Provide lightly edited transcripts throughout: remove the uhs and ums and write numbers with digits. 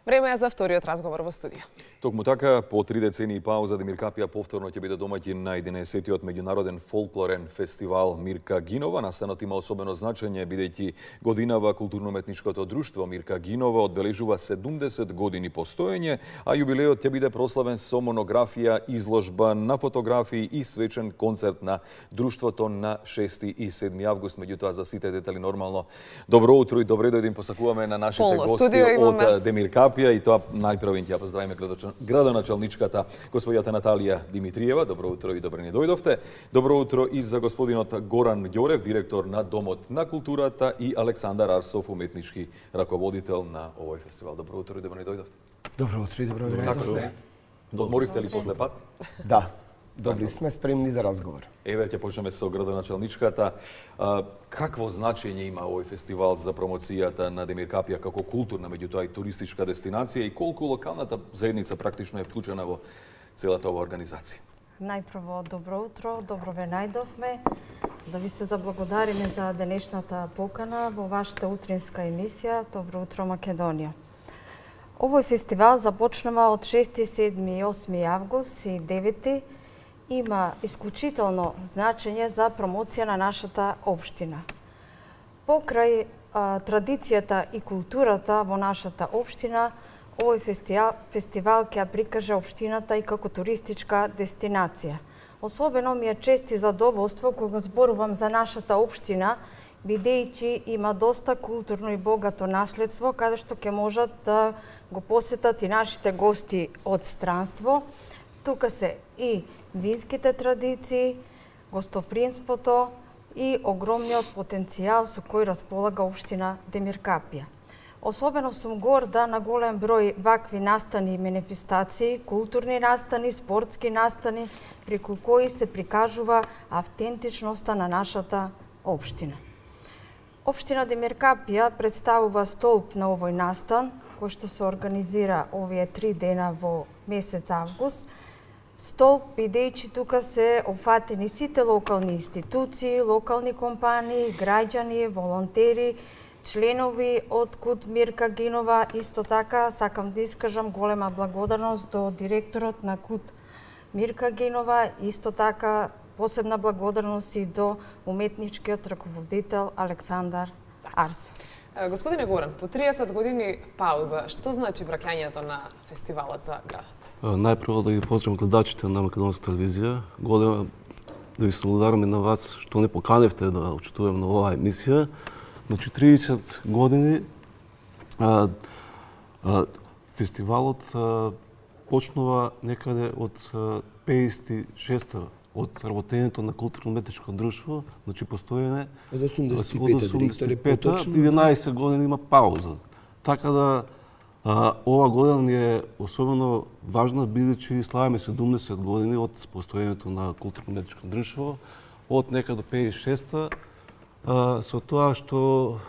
Време е за вториот разговор во студија. Токму така, по 3 децении пауза, Демир Капија повторно ќе биде домаќин на 11-тиот меѓународен фолклорен фестивал Мирка Гинова. Настанот има особено значење, бидејќи годинава културно-уметничкото друштво Мирка Гинова одбележува 70 години постоење, а јубилеот ќе биде прославен со монографија, изложба на фотографии и свечен концерт на друштвото на 6 и 7 август. Меѓутоа, за сите детали нормално. Добро утро и добре дојден посакуваме на нашите гости од Демир Капија, и тоа најпрво ќе ја поздравиме градоначалничката господјата Наталија Димитриева. Добро утро и добре ни дојдовте. Добро утро и за господинот Горан Ѓорев, директор на Домот на културата, и Александар Арсов, уметнички раководител на овој фестивал. Добро утро и добре ни дојдовте. Добро утро и добро ви Како сте? Одморивте ли после пат? Да. Добри сме, спремни за разговор. Еве, ќе почнеме со градоначалничката. Какво значење има овој фестивал за промоцијата на Демир Капија како културна, меѓутоа и туристичка дестинација, и колку локалната заедница практично е вклучена во целата оваа организација? Најпрво, добро утро, добро ве најдовме. Да ви се заблагодариме за денешната покана во вашата утринска емисија Добро утро Македонија. Овој фестивал започнува од 6, 7 и 8 август и 9 има исклучително значење за промоција на нашата општина. Покрај традицијата и културата во нашата општина, овој фестивал ќе прикаже општината и како туристичка дестинација. Особено ми е чест и задоволство кога зборувам за нашата општина, бидејќи има доста културно и богато наследство, каде што ќе можат да го посетат и нашите гости од странство. Тука се и винските традиции, гостопримството и огромниот потенцијал со кој располага општина Демир Капија. Особено сум горда на голем број вакви настани и манифестации, културни настани, спортски настани, преку кои се прикажува автентичноста на нашата општина. Општина Демир Капија представува столб на овој настан, кој што се организира овие 3 дена во месец август. Столб, бидејќи тука се опфатени сите локални институции, локални компании, граѓани, волонтери, членови од КУД Мирка Гинова. Исто така сакам да искажам голема благодарност до директорот на КУД Мирка Гинова, исто така посебна благодарност и до уметничкиот раководител Александар Арсов. Господине Горан, по 30 години пауза, што значи враќањето на фестивалот за градот? Најпрво да ги поздравам гледачите на Македонска телевизија. Голема да ви се благодарам на вас што не поканевте да учествувам на оваа емисија. Значи 30 години фестивалот почнува некаде од 56-та, од работењето на културно-уметничко друштво, значи постоење од 85-та, 11 години има пауза. Така да ова година ни е особено важна, бидејќи славиме 70 години од постоењето на културно-уметничко друштво, од некаде до 56-та, со тоа што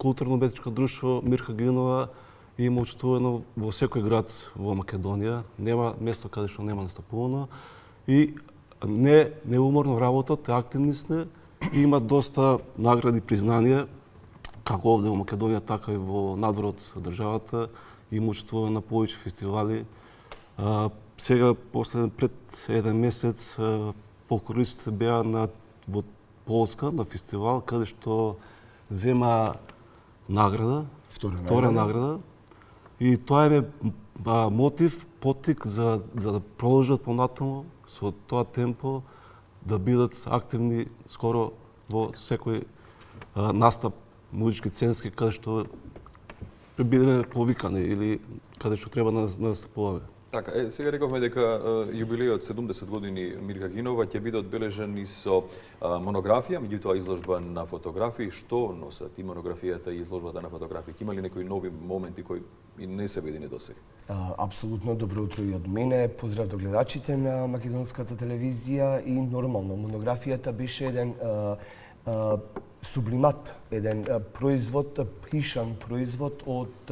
културно-уметничко друштво Мирка Гинова има учествувано во секој град во Македонија, нема место каде што нема настапувано, и неуморно работат, активни сме, и има доста награди и признанија, како овде во Македонија, така и во надвор од државата. Има учествувано на повеќе фестивали. Сега, пред еден месец, фолклористите беа во Полска на фестивал, каде што зема награда, втора награда. И тоа е мотив, поттик за да продолжат понатаму со тоа темпо, да бидат активни скоро во секој настап музички сценски, каде што бидеме повикани или каде што треба да настапуваме. Така, сега рековме дека јубилеот 70 години Мирка Гинова ќе биде одбележен и со монографија, меѓутоа изложба на фотографии. Што носат и монографијата и изложбата на фотографии? Има ли некои нови моменти кои и не се видени досега? Апсолутно, добро утро и од мене. Поздрав до гледачите на Македонската телевизија. И нормално, монографијата беше еден сублимат, еден производ, пишан производ од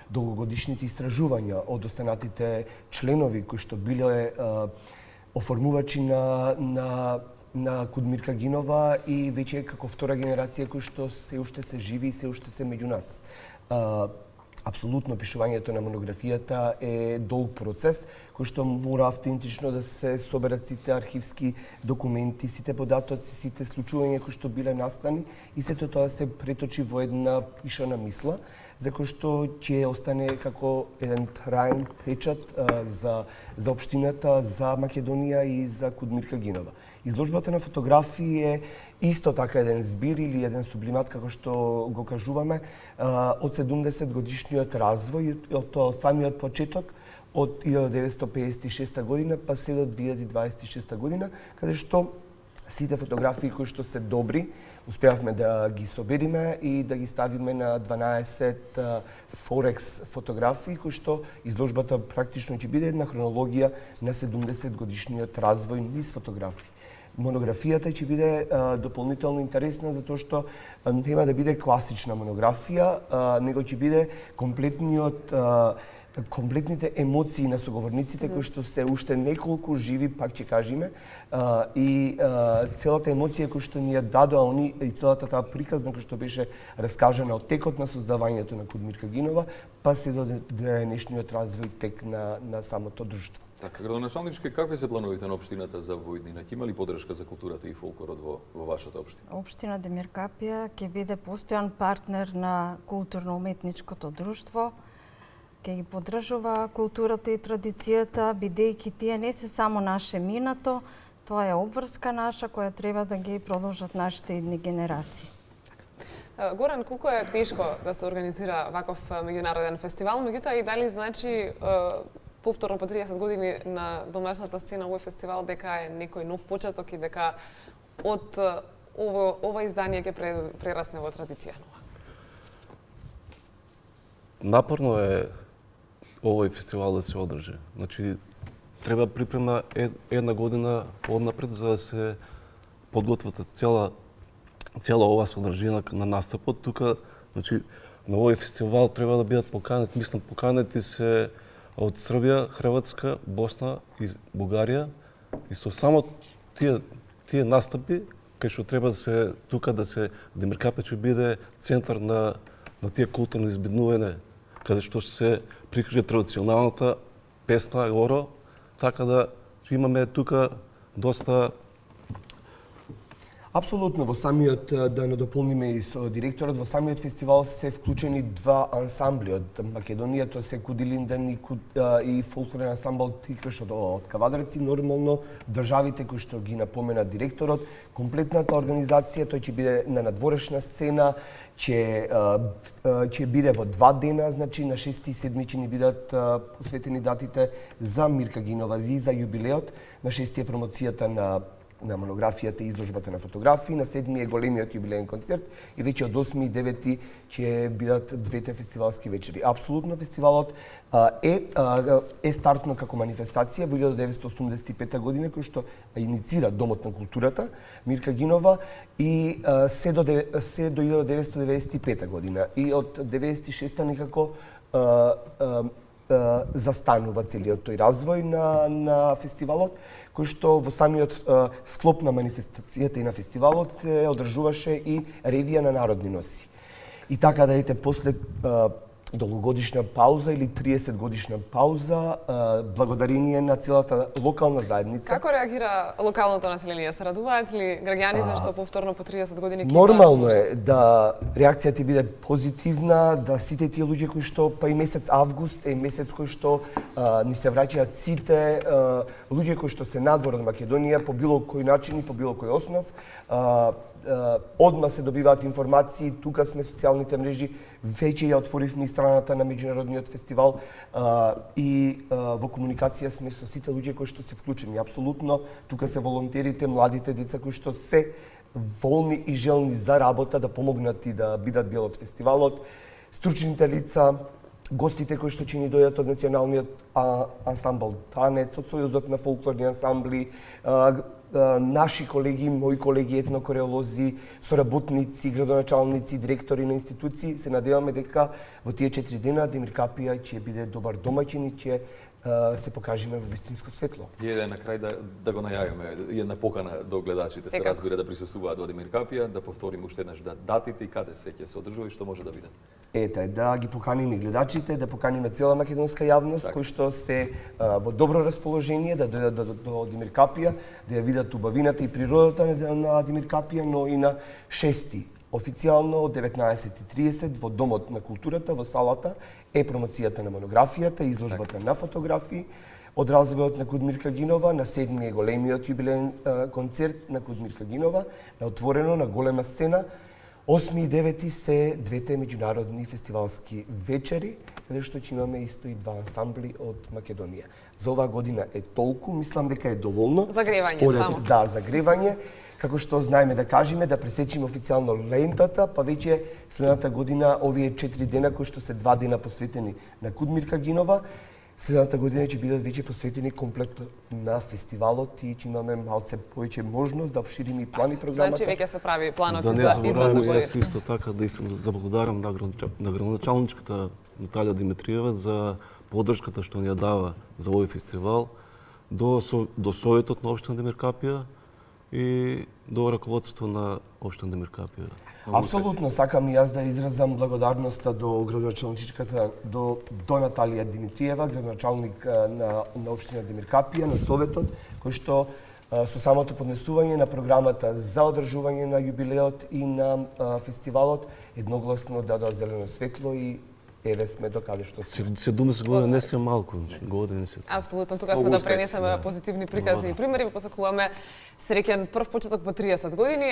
долгогодишните истражувања од останатите членови кои што биле оформувачи на КУД Мирка Гинова и веќе како втора генерација кои што се уште се живи и се уште се меѓу нас. Апсолутно, пишувањето на монографијата е долг процес, кој што мора автентично да се соберат сите архивски документи, сите податоци, сите случувања кои што биле настани и сето тоа се преточи во една пишана мисла, за кој што ќе остане како еден траен печат за општината, за Македонија и за Кудмирка Гинова. Изложбата на фотографии е исто така еден збир или еден сублимат, како што го кажуваме, од 70 годишниот развој, од самиот почеток, од 1956 година па се до 2026 година, каде што сите фотографии кои што се добри, успеавме да ги собериме и да ги ставиме на 12 форекс фотографии, кои што изложбата практично ќе биде една хронологија на 70 годишниот развој низ фотографии. Монографијата ќе биде дополнително интересна затоа што нема да биде класична монографија, него ќе биде комплетните емоции на соговорниците кои што се уште неколку живи, пак ќе кажеме, и целата емоција кои што ни ја дадоа они и целата таа приказна кои што беше раскажана од текот на создавањето на Кудмирка Гинова, па се до денешниот развој тек на самото друштво. Така, градоначалнички, какви се плановите на општината за Војдина? Ќе има ли подршка за културата и фолклорот во вашата општина? Општина Демир Капија ќе биде постојан партнер на културно-уметничкото друштво, ќе ги поддржува културата и традицијата, бидејќи тие не се само наше минато, тоа е обврска наша која треба да ги продолжат нашите идни генерации. Горан, колку е тешко да се организира ваков меѓународен фестивал, меѓутоа и дали значи повторно по 30 години на домашната сцена овој фестивал дека е некој нов почеток и дека од ова издание ќе прерасне во традиција нова? Напорно е овој фестивал да се одржи. Значи, треба припрема една година однапред за да се подготват цела ова содржина на настапот. Тука, значи, на овој фестивал треба да бидат поканети, мислам, поканети се од Србија, Хрватска, Босна и Бугарија. И со само тие настапи, кај што треба да се Демир Капија ќе биде центар на тие културни избеднување, каде што се прикажа традиционалната песна Горо, така да имаме тука доста. Апсолутно, во самиот, да надополниме и со директорот, во самиот фестивал се вклучени два ансамбли од Македонија, тоа се Кудилинден и фолклорен ансамбл Тиквеш од Кавадарци. Нормално, државите кои што ги напомена директорот, комплетната организација, тој ќе биде на надворешна сцена, ќе биде во 2 дена, значи на 6 и 7 ќе ни бидат посветени датите за Мирка Гинова и за јубилеот, на 6 е промоцијата на монографијата и изложбата на фотографии, на 7 е големиот јубилеен концерт и веќе од 8 и 9 ќе бидат двете фестивалски вечери. Апсолутно фестивалот е стартно како манифестација во 1985 година кој што иницира Домот на културата Мирка Гинова и се до 1995 година и од 96 некако застанува целиот тој развој на фестивалот, кој што во самиот склоп на манифестацијата и на фестивалот се одржуваше и ревија на народни носи. И така да ете после долгогодишна пауза или 30 годишна пауза, благодарение на целата локална заедница. Како реагира локалното население? Се радуваат ли граѓаните што повторно по 30 години ќе Нормално е да реакцијата биде позитивна, да сите тие луѓе кои што па и месец август е месец кој што ни се враќаат сите луѓе кои што се надвор од Македонија по било кој начин и по било кој основ, одма се добиваат информации, тука сме социјалните мрежи, веќе ја отворивме и страната на меѓународниот фестивал и во комуникација сме со сите луѓе кои што се вклучени. Апсолутно, тука се волонтерите, младите деца кои што се волни и желни за работа да помогнат и да бидат дел од фестивалот, стручните лица, гостите кои што ќе ни дојдат од националниот ансамбл Танец, од Сојузот на фолклорни ансамбли, наши колеги, мои колеги етнокореолози, соработници, градоначалници, директори на институции, се надеваме дека во тие 4 дена Демир Капија ќе биде добар домаќин и ќе се покажиме во вистинско светло. И на крај да го најавиме една покана до гледачите, се разбира да присуствуваат во Адемир Капија, да повториме уште еднаш датите и каде се ќе се одржува и што може да видат. Ете, да ги поканиме гледачите, да поканиме цела македонска јавност кои што се во добро расположение да дојдат до Адемир Капија, да ја видат убавината и природата на Адемир Капија, но и на 6 официјално од 19:30 во Домот на културата, во салата, е промоцијата на монографијата, изложбата на фотографии од развојот на Кудмирка Гинова, на 7 е големиот јубилеен концерт на Кудмирка Гинова, на отворено, на голема сцена. 8 и 9 се двете меѓународни фестивалски вечери, каде што ќе имаме исто и два ансамбли од Македонија. За оваа година е толку, мислам дека е доволно. Загревање само. Да, загревање. Како што знаеме да кажеме, да пресечиме официјално лентата, па веќе следната година овие 4 дена кои што се 2 дена посветени на Кудмирка Гинова, следната година ќе бидат веќе посветени комплетно на фестивалот и ќе имаме малце повеќе можност да обшириме и план и програмата. Значи веќе се прави планот Да за не идната забораваме, година. јас исто така да се заблагодарам на градоначалничката Наталија Димитриева за поддршката што ни ја дава за овој фестивал, до Советот на општина Адемир Капија и до раководството на општина Адемир Капија. Апсолутно сакам и јас да изразам благодарноста до градоначалничката до Наталија Димитриева, градоначалник на општина Адемир Капија, на Советот, кој што со самото поднесување на програмата за одржување на јубилеот и на фестивалот едногласно дадоа зелено светло и еве сме до каде што сме. 70 години не се малку, години се. Апсолутно, тука сме да пренесеме позитивни приказни и примери, посакуваме среќен прв почеток по 30 години.